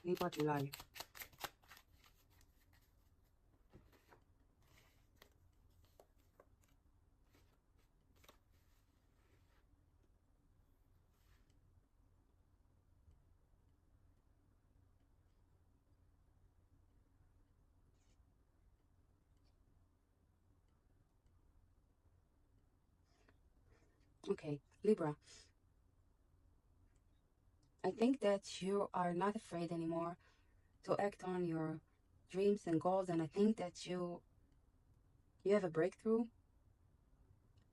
Libra, July. Okay, Libra. I think that you are not afraid anymore to act on your dreams and goals, and I think that you have a breakthrough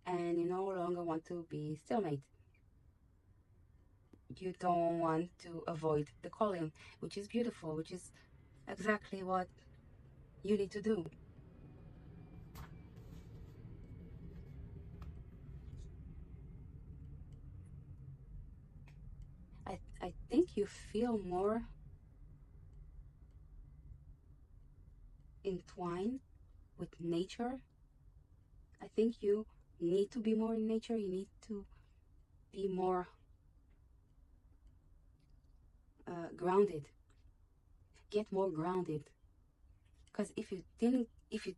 and you no longer want to be stalemate. You don't want to avoid the calling, which is beautiful, which is exactly what you need to do. I think you feel more entwined with nature. I think you need to be more in nature. You need to be more grounded. Get more grounded. Because if you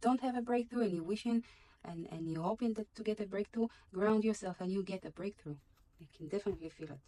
don't have a breakthrough and you're wishing and you're hoping that to get a breakthrough, ground yourself and you get a breakthrough. I can definitely feel it.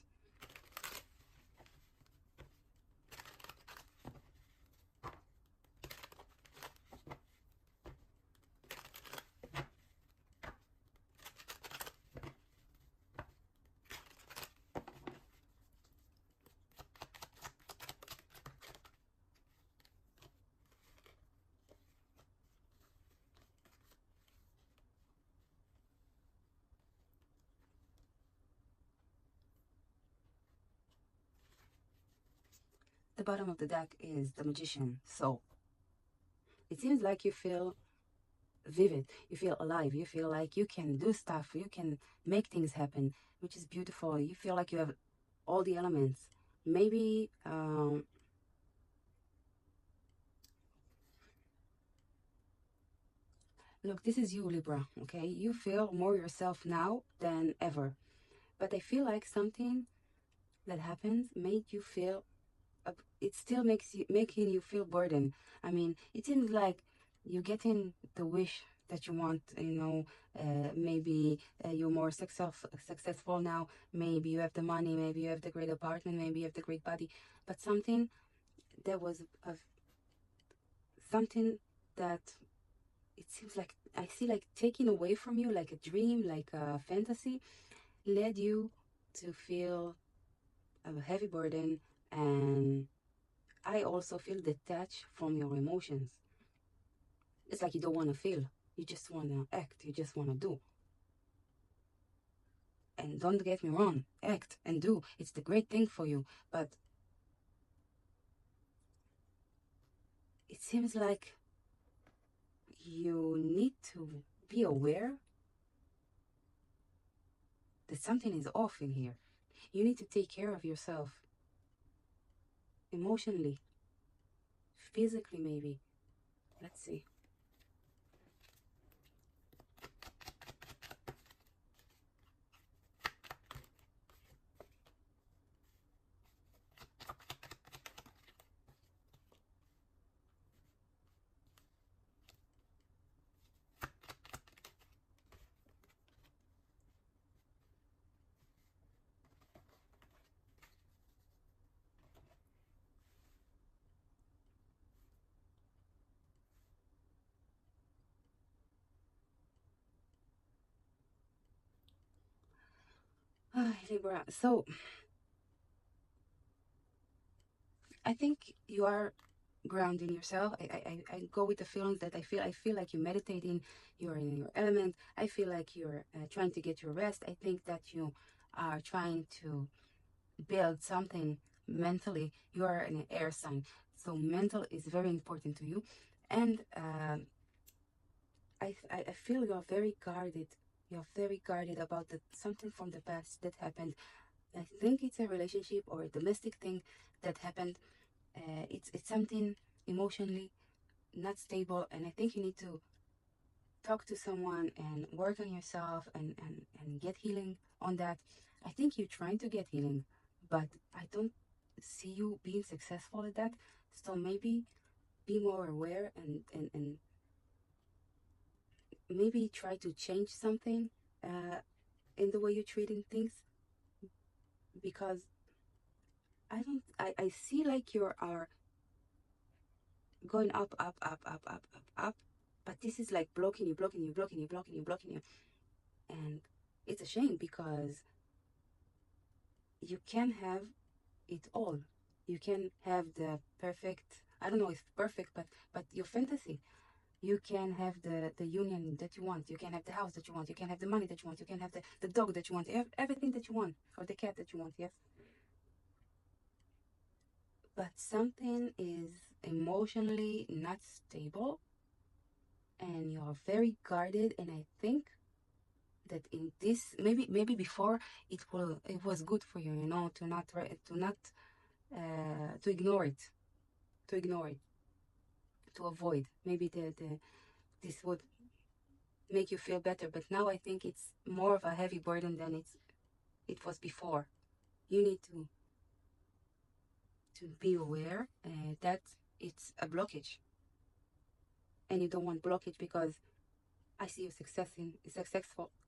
The bottom of the deck is the Magician. So it seems like you feel vivid, you feel alive, you feel like you can do stuff, you can make things happen, which is beautiful. You feel like you have all the elements. Maybe look, this is you, Libra, okay? You feel more yourself now than ever. But I feel like something that happens made you feel it still makes you making you feel burdened. I mean, it seems like you're getting the wish that you want. Maybe you're more successful now. Maybe you have the money. Maybe you have the great apartment. Maybe you have the great body. But something that was something that it seems like I see like taking away from you, like a dream, like a fantasy, led you to feel a heavy burden, and I also feel detached from your emotions. It's like you don't want to feel. You just want to act. You just want to do. And don't get me wrong, act and do. It's the great thing for you. But it seems like you need to be aware that something is off in here. You need to take care of yourself emotionally, physically, maybe. Let's see. Libra. So I think you are grounding yourself. I go with the feelings that I feel like you're meditating, you're in your element. I feel like you're trying to get your rest. I think that you are trying to build something mentally. You are an air sign, so mental is very important to you. And I feel you're very guarded. You're very guarded about something from the past that happened. I think it's a relationship or a domestic thing that happened. It's something emotionally not stable, and I think you need to talk to someone and work on yourself and get healing on that. I think you're trying to get healing, but I don't see you being successful at that. So maybe be more aware, and maybe try to change something in the way you're treating things, because I see like you are going up, up, up, up, up, up, up, but this is like blocking you, blocking you, blocking you, blocking you, blocking you. And it's a shame because you can have it all. You can have the perfect, I don't know if perfect, but your fantasy. You can have the union that you want. You can have the house that you want. You can have the money that you want. You can have the dog that you want. Everything that you want, or the cat that you want, yes. But something is emotionally not stable, and you're very guarded. And I think that in this, maybe before it was good for you, to not to ignore it, to ignore it, to avoid. Maybe the this would make you feel better. But now I think it's more of a heavy burden than it was before. You need to be aware that it's a blockage, and you don't want blockage, because I see you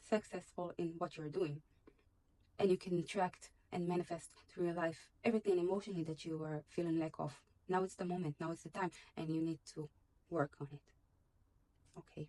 successful in what you're doing, and you can attract and manifest through your life everything emotionally that you were feeling lack of. Now it's the moment. Now it's the time, and you need to work on it. Okay.